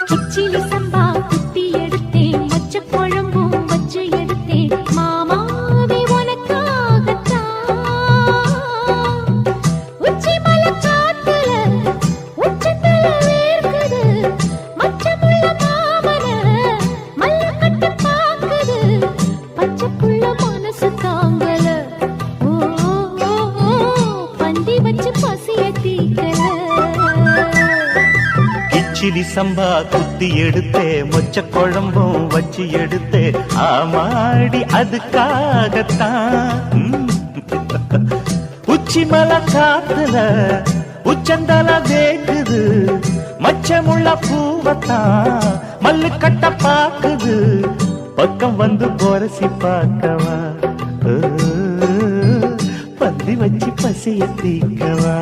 கிச்சிலி சம்பா குத்தி எடுத்தேன், மொச்ச குழம்பும் வச்சு எடுத்தேன், மாமாவே உனக்காகத்தான். உச்சி மலை காத்துல உச்சத்துல வேர்க்குது, மச்சமுள்ள மாமன மல்ல கட்டு பாக்குது, பச்சைக்குள்ள மனசு தாங்கல. ஓ பந்தி வச்சு பசிய தீக்கல. கிச்சிலி சம்பா குத்தி எடுத்தே, மொச்ச குழம்பும் வச்சு எடுத்தே, ஆமாடி அதுக்காகத்தான். உச்சி மலை காத்துல உச்சந்தல வேக்குது, மச்சமுள்ள பூவத்தான் மல்லு கட்ட பாக்குது, பக்கம் வந்து பொரசி பார்க்கவா, பந்தி வச்சு பசிய தீக்கவா.